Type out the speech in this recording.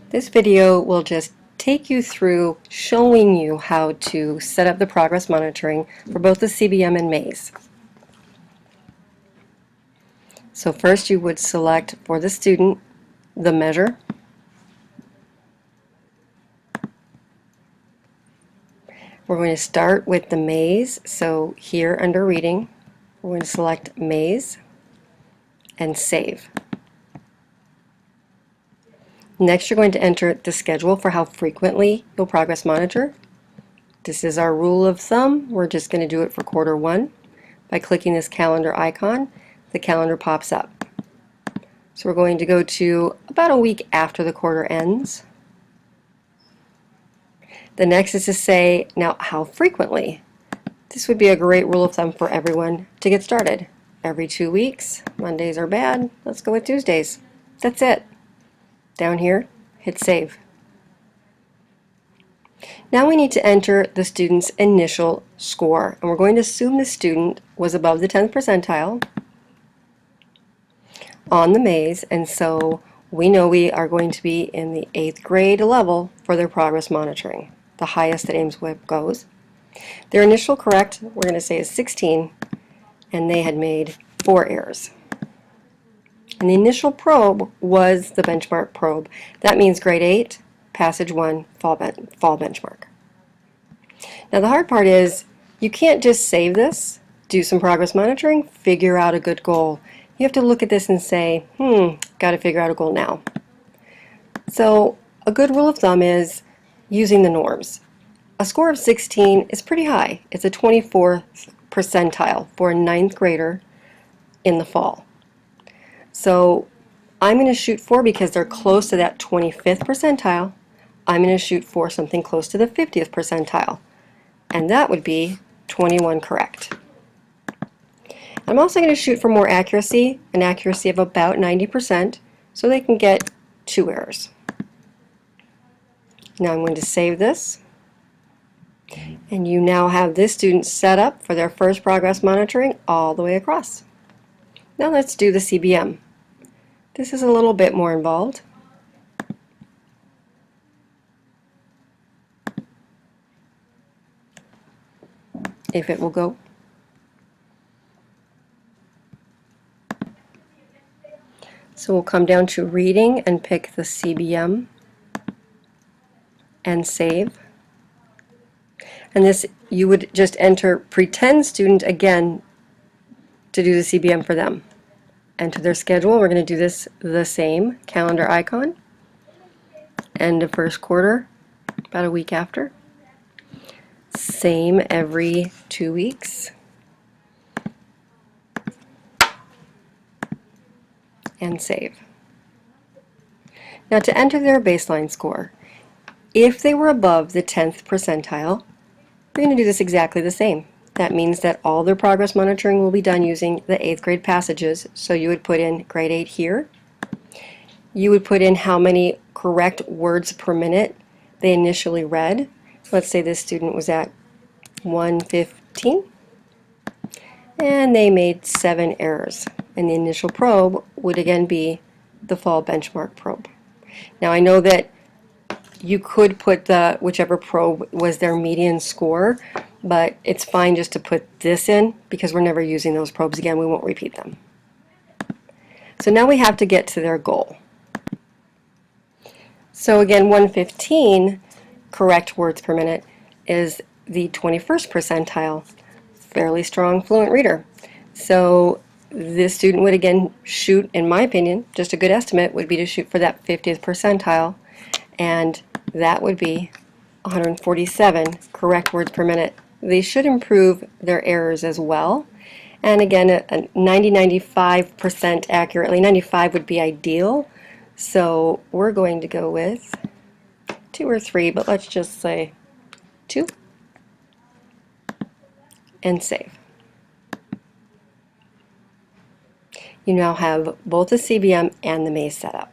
This video will just take you through showing you how to set up the progress monitoring for both the CBM and maze. So first you would select for the student the measure. We're going to start with the maze, so here under reading we're going to select maze and save. Next you're going to enter the schedule for how frequently you'll progress monitor. This is our rule of thumb. We're just going to do it for quarter one. By clicking this calendar icon, the calendar pops up. So we're going to go to about a week after the quarter ends. The next is to say, now how frequently? This would be a great rule of thumb for everyone to get started. Every 2 weeks. Mondays are bad. Let's go with Tuesdays. That's it. Down here, hit save. Now we need to enter the student's initial score, and we're going to assume the student was above the 10th percentile on the maze, and so we know we are going to be in the 8th grade level for their progress monitoring, the highest that AIMSWIP goes. Their initial correct, we're going to say, is 16, and they had made 4 errors. And the initial probe was the benchmark probe. That means grade 8, passage 1, fall benchmark. Now the hard part is you can't just save this, do some progress monitoring, figure out a good goal. You have to look at this and say, got to figure out a goal now. So a good rule of thumb is using the norms. A score of 16 is pretty high. It's a 24th percentile for a 9th grader in the fall. So I'm going to shoot for, because they're close to that 25th percentile, I'm going to shoot for something close to the 50th percentile. And that would be 21 correct. I'm also going to shoot for more accuracy, an accuracy of about 90%, so they can get 2 errors. Now I'm going to save this. And you now have this student set up for their first progress monitoring all the way across. Now let's do the CBM. This is a little bit more involved. If it will go. So we'll come down to reading and pick the CBM and save. And this, you would just enter pretend student again to do the CBM for them. Enter their schedule. We're going to do this the same, calendar icon. End of first quarter, about a week after. Same every 2 weeks. And save. Now to enter their baseline score, if they were above the 10th percentile, we're going to do this exactly the same. That means that all their progress monitoring will be done using the 8th grade passages. So you would put in grade 8 here. You would put in how many correct words per minute they initially read. Let's say this student was at 115 and they made 7 errors. And the initial probe would again be the fall benchmark probe. Now I know that you could put the whichever probe was their median score, but it's fine just to put this in because we're never using those probes again. We won't repeat them. So now we have to get to their goal. So again, 115 correct words per minute is the 21st percentile, fairly strong fluent reader. So this student would again shoot, in my opinion, just a good estimate would be to shoot for that 50th percentile, and that would be 147 correct words per minute. They should improve their errors as well. And again, a 90-95% accurately. 95 would be ideal. So we're going to go with 2 or 3, but let's just say 2. And save. You now have both the CBM and the maze set up.